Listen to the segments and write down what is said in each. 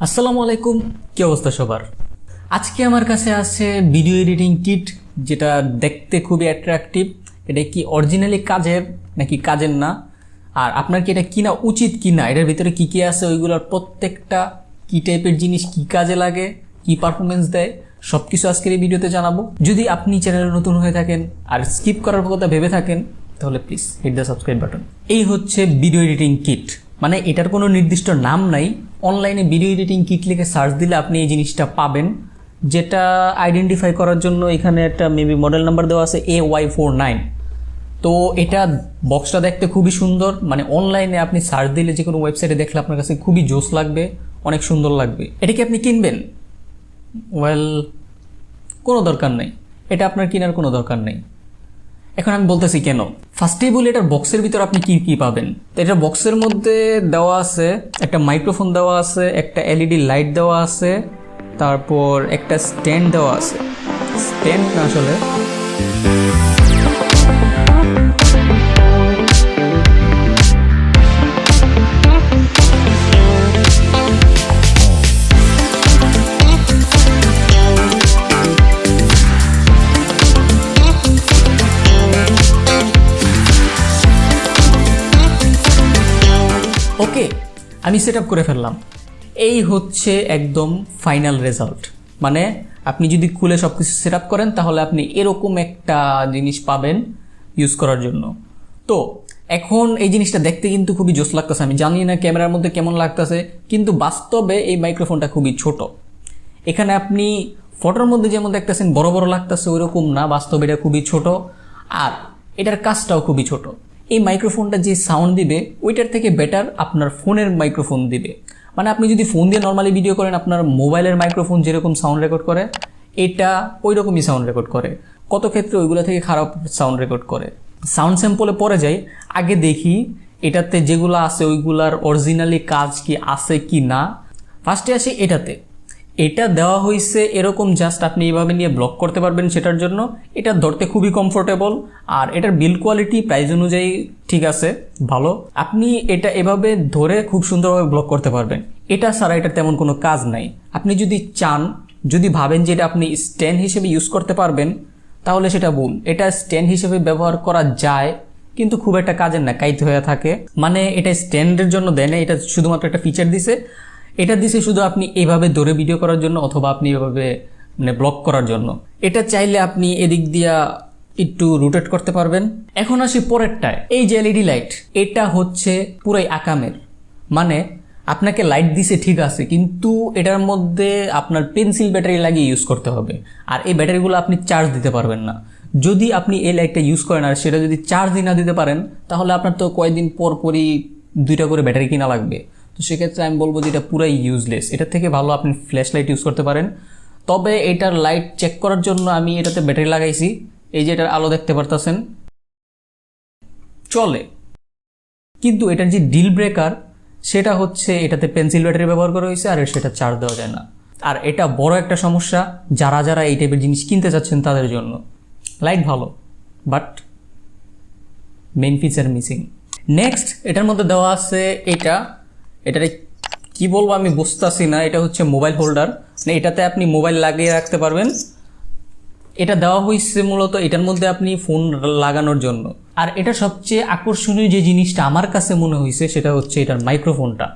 আসসালামু আলাইকুম, কি অবস্থা সবার? আজকে আমার কাছে আছে ভিডিও এডিটিং কিট, যেটা দেখতে খুবই অ্যাট্রাকটিভ। এটা কি অরিজিনালি কাজের নাকি কাজের না, আর আপনার কি এটা কিনা উচিত কিনা, এটার ভিতরে কি কি আছে, ওইগুলোর প্রত্যেকটা কি টাইপের জিনিস কি কাজে লাগে, কি পারফরমেন্স দেয়, সব কিছু আজকের এই ভিডিওতে জানাবো। যদি আপনি চ্যানেলে নতুন হয়ে থাকেন আর স্কিপ করার কথা ভেবে থাকেন, তাহলে please hit the subscribe button. এই হচ্ছে ভিডিও এডিটিং কিট, মানে এটার কোনো নির্দিষ্ট নাম নাই। অনলাইনে ভিডিও এডিটিং কিট লিখে সার্চ দিলে আপনি এই জিনিসটা পাবেন। যেটা আইডেন্টিফাই করার জন্য এখানে একটা মেবি মডেল নাম্বার দেওয়া আছে A49। তো এটা বক্সটা দেখতে খুবই সুন্দর, মানে অনলাইনে আপনি সার্চ দিলে যে কোনো ওয়েবসাইটে দেখলে আপনার কাছে খুবই জোস লাগবে, অনেক সুন্দর লাগবে। এটা কি আপনি কিনবেন? ওয়েল, কোনো দরকার নেই, এটা আপনার কেনার কোনো দরকার নেই। এখন আমি বলতেছি কেন। ফার্স্টেই বলি, এটার বক্সের ভিতর আপনি কি কি পাবেন। তো এটার বক্সের মধ্যে দেওয়া আছে একটা মাইক্রোফোন দেওয়া আছে, একটা এলইডি লাইট দেওয়া আছে, তারপর একটা স্ট্যান্ড দেওয়া আছে। স্ট্যান্ড না আসলে, ওকে, আমি সেট আপ করে ফেললাম। এই হচ্ছে একদম ফাইনাল রেজাল্ট। মানে আপনি যদি খুলে সব কিছু সেট আপ করেন তাহলে আপনি এরকম একটা জিনিস পাবেন ইউজ করার জন্য। তো এখন এই জিনিসটা দেখতে কিন্তু খুবই জোস লাগতেছে। আমি জানি না ক্যামেরার মধ্যে কেমন লাগতেছে, কিন্তু বাস্তবে এই মাইক্রোফোনটা খুবই ছোট। এখানে আপনি ফটোর মধ্যে যেমন দেখতেছেন বড় বড় লাগতেছে, ওইরকম না, বাস্তবে এটা খুবই ছোট, আর এটার কাজটাও খুবই ছোট। এই মাইক্রোফোনটা যে সাউন্ড দিবে ওইটার থেকে বেটার আপনার ফোনের মাইক্রোফোন দিবে। মানে আপনি যদি ফোন দিয়ে নর্মালি ভিডিও করেন, আপনার মোবাইলের মাইক্রোফোন যেরকম সাউন্ড রেকর্ড করে এটা ওই রকমই সাউন্ড রেকর্ড করে। কত ক্ষেত্রে ওইগুলো থেকে খারাপ সাউন্ড রেকর্ড করে। সাউন্ড স্যাম্পলে পরে যাই, আগে দেখি এটাতে যেগুলো আছে ওইগুলার অরিজিনালি কাজ কি আছে কি না। ফার্স্টে আসি এটাতে। এটা দেওয়া হয়েছে এরকম, জাস্ট আপনি এইভাবে নিয়ে ব্লক করতে পারবেন সেটার জন্য। এটা ধরতে খুবই কমফোর্টেবল, আর এটার বিল্ড কোয়ালিটি প্রাইস অনুযায়ী ঠিক আছে, ভালো। আপনি এটা এভাবে ধরে খুব সুন্দরভাবে ব্লক করতে পারবেন। এটা ছাড়া এটার তেমন কোনো কাজ নাই। আপনি যদি চান, যদি ভাবেন যে এটা আপনি স্ট্যান্ড হিসেবে ইউজ করতে পারবেন, তাহলে সেটা ভুল। এটা স্ট্যান্ড হিসেবে ব্যবহার করা যায়, কিন্তু খুব একটা কাজের না, কাইতে হয়ে থাকে। মানে এটা স্ট্যান্ডের জন্য দেয় না, এটা শুধুমাত্র একটা ফিচার দিছে। এটা দিছে শুধু আপনি এইভাবে ধরে ভিডিও করার জন্য, অথবা আপনি এভাবে মানে ব্লক করার জন্য। এটা চাইলে আপনি এদিক দিয়া একটু রোটেট করতে পারবেন। এখন আসি পরেরটায়, এই যে এলইডি লাইট, এটা হচ্ছে পুরাই আকামের। মানে আপনাকে লাইট দিছে ঠিক আছে, কিন্তু এটার মধ্যে আপনার পেন্সিল ব্যাটারি লাগিয়ে ইউজ করতে হবে, আর এই ব্যাটারিগুলো আপনি চার্জ দিতে পারবেন না। যদি আপনি এই লাইটটা ইউজ করেন আর সেটা যদি চার্জই না দিতে পারেন, তাহলে আপনার তো কয়েকদিন পর পরই 2টা করে ব্যাটারি কিনা লাগবে। তো সেক্ষেত্রে আমি বলবো যে এটা পুরাই ইউজলেস। এটার থেকে ভালো আপনি ফ্ল্যাশ লাইট ইউজ করতে পারেন। তবে এটার লাইট চেক করার জন্য আমি এটাতে ব্যাটারি লাগাইছি। এই যে এটার আলো দেখতে পারতেছেন, চলে। কিন্তু এটার যে ডিল ব্রেকার সেটা হচ্ছে এটাতে পেন্সিল ব্যাটারি ব্যবহার করা হয়েছে, আর সেটা চার্জ দেওয়া যায় না। আর এটা বড় একটা সমস্যা যারা যারা এই টাইপের জিনিস কিনতে চাচ্ছেন তাদের জন্য। লাইট ভালো, but main feature missing. Next এটার মধ্যে দেওয়া আছে এটার কি বলবো আমি বুঝতেছি না। এটা হচ্ছে মোবাইল হোল্ডার, মানে এটাতে আপনি মোবাইল লাগিয়ে রাখতে পারবেন। এটা দেওয়া হয়েছে মূলত এটার মধ্যে আপনি ফোন লাগানোর জন্য। আর এটা সবচেয়ে আকর্ষণীয় যে জিনিসটা আমার কাছে মনে হয়েছে সেটা হচ্ছে এটার মাইক্রোফোনটা।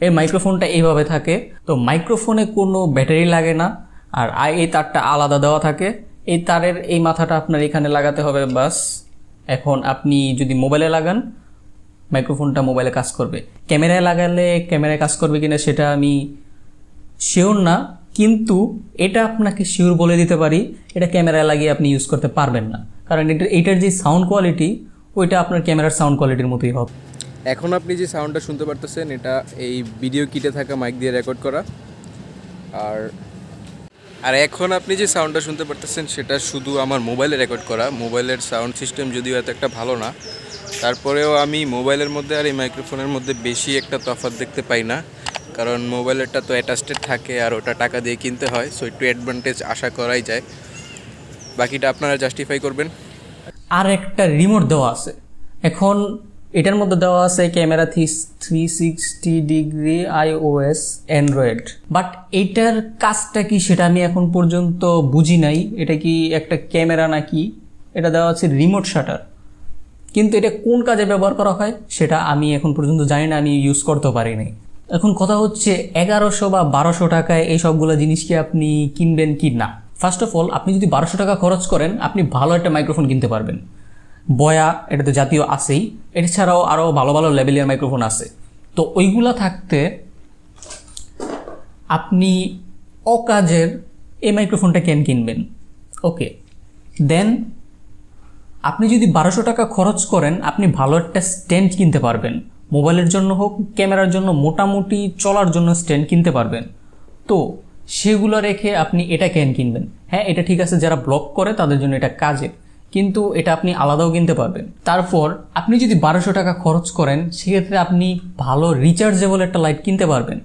এই মাইক্রোফোনটা এইভাবে থাকে, তো মাইক্রোফোনে কোনো ব্যাটারি লাগে না, আর এই তারটা আলাদা দেওয়া থাকে। এই তারের এই মাথাটা আপনার এখানে লাগাতে হবে, বাস। এখন আপনি যদি মোবাইলে লাগান, মাইক্রোফোনটা মোবাইলে কাজ করবে। ক্যামেরায় লাগালে ক্যামেরায় কাজ করবে কিনা সেটা আমি শিওর না, কিন্তু এটা আপনাকে শিওর বলে দিতে পারি, এটা ক্যামেরায় লাগিয়ে আপনি ইউজ করতে পারবেন না, কারণ এটার যে সাউন্ড কোয়ালিটি ওইটা আপনার ক্যামেরার সাউন্ড কোয়ালিটির মতোই হবে। এখন আপনি যে সাউন্ডটা শুনতে পারতেছেন এটা এই ভিডিও কিটে থাকা মাইক দিয়ে রেকর্ড করা। আর এখন আপনি যে সাউন্ডটা শুনতে পারতেছেন সেটা শুধু আমার মোবাইলে রেকর্ড করা। মোবাইলের সাউন্ড সিস্টেম যদিও এত একটা ভালো না, তারপরেও আমি মোবাইলের মধ্যে আর এই মাইক্রোফোনের মধ্যে বেশি একটা তফাৎ দেখতে পাই না, কারণ মোবাইলেরটা তো অ্যাটাচড থাকে আর ওটা টাকা দিয়ে কিনতে হয়, সো একটু অ্যাডভান্টেজ আশা করাই যায়। বাকিটা আপনারা জাস্টিফাই করবেন। আর একটা রিমোট দেওয়া আছে। এখন এটার মধ্যে দেওয়া আছে camera 360 degree iOS Android, but এইটার কাজটা কি সেটা আমি এখন পর্যন্ত বুঝি নাই। এটা কি একটা ক্যামেরা নাকি? এটা দেওয়া আছে রিমোট শাটার, কিন্তু এটা কোন কাজে ব্যবহার করা হয় সেটা আমি এখন পর্যন্ত জানি না, আমি ইউজ করতে পারি নাই। এখন কথা হচ্ছে 1100 বা 1200 টাকায় এই সবগুলো জিনিস কি আপনি কিনবেন কি না? ফার্স্ট অফ অল, আপনি যদি 1200 টাকা খরচ করেন আপনি ভালো একটা মাইক্রোফোন কিনতে পারবেন। বয়া এটা তো জাতীয় আছেই, এছাড়াও আরও ভালো ভালো লেভেলের মাইক্রোফোন আছে। তো ওইগুলা থাকতে আপনি অকাজের এই মাইক্রোফোনটা কেন কিনবেন? ওকে, দেন আপনি যদি 1200 টাকা খরচ করেন আপনি ভালো একটা স্ট্যান্ড কিনতে পারবেন, মোবাইলের জন্য হোক ক্যামেরার জন্য মোটামুটি চলার জন্য স্ট্যান্ড কিনতে পারবেন। তো সেগুলো রেখে আপনি এটা কেন কিনবেন? হ্যাঁ, এটা ঠিক আছে, যারা ব্লগ করে তাদের জন্য এটা কাজের, কিন্তু এটা আপনি আলাদাও কিনতে পারবেন। তারপর আপনি যদি 1200 টাকা খরচ করেন সেক্ষেত্রে আপনি ভালো রিচার্জেবল একটা লাইট কিনতে পারবেন।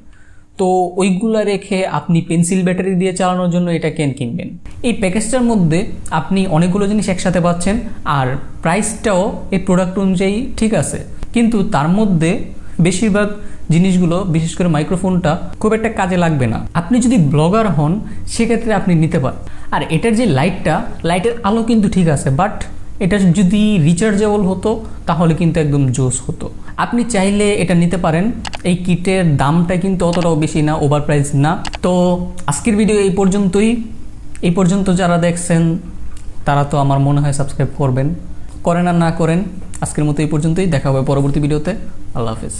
তো ওইগুলা রেখে আপনি পেন্সিল ব্যাটারি দিয়ে চালানোর জন্য এটা কেন কিনবেন? এই প্যাকেজটার মধ্যে আপনি অনেকগুলো জিনিস একসাথে পাচ্ছেন, আর প্রাইসটাও এই প্রোডাক্ট অনুযায়ী ঠিক আছে, কিন্তু তার মধ্যে বেশিরভাগ জিনিসগুলো, বিশেষ করে মাইক্রোফোনটা খুব একটা কাজে লাগবে না। আপনি যদি ব্লগার হন সেক্ষেত্রে আপনি নিতে পারেন। আর এটার যে লাইটের আলো কিন্তু ঠিক আছে, বাট এটা যদি রিচার্জেবল হতো তাহলে কিন্তু একদম জোস হতো। আপনি চাইলে এটা নিতে পারেন। এই কিটের দামটা কিন্তু অতটাও বেশি না, ওভার প্রাইস না। তো আজকের ভিডিও এই পর্যন্তই। এই পর্যন্ত যারা দেখছেন তারা তো আমার মনে হয় সাবস্ক্রাইব করবেন, করেন আর না করেন। আজকের মতো এই পর্যন্তই, দেখা হবে পরবর্তী ভিডিওতে। আল্লাহ হাফেজ।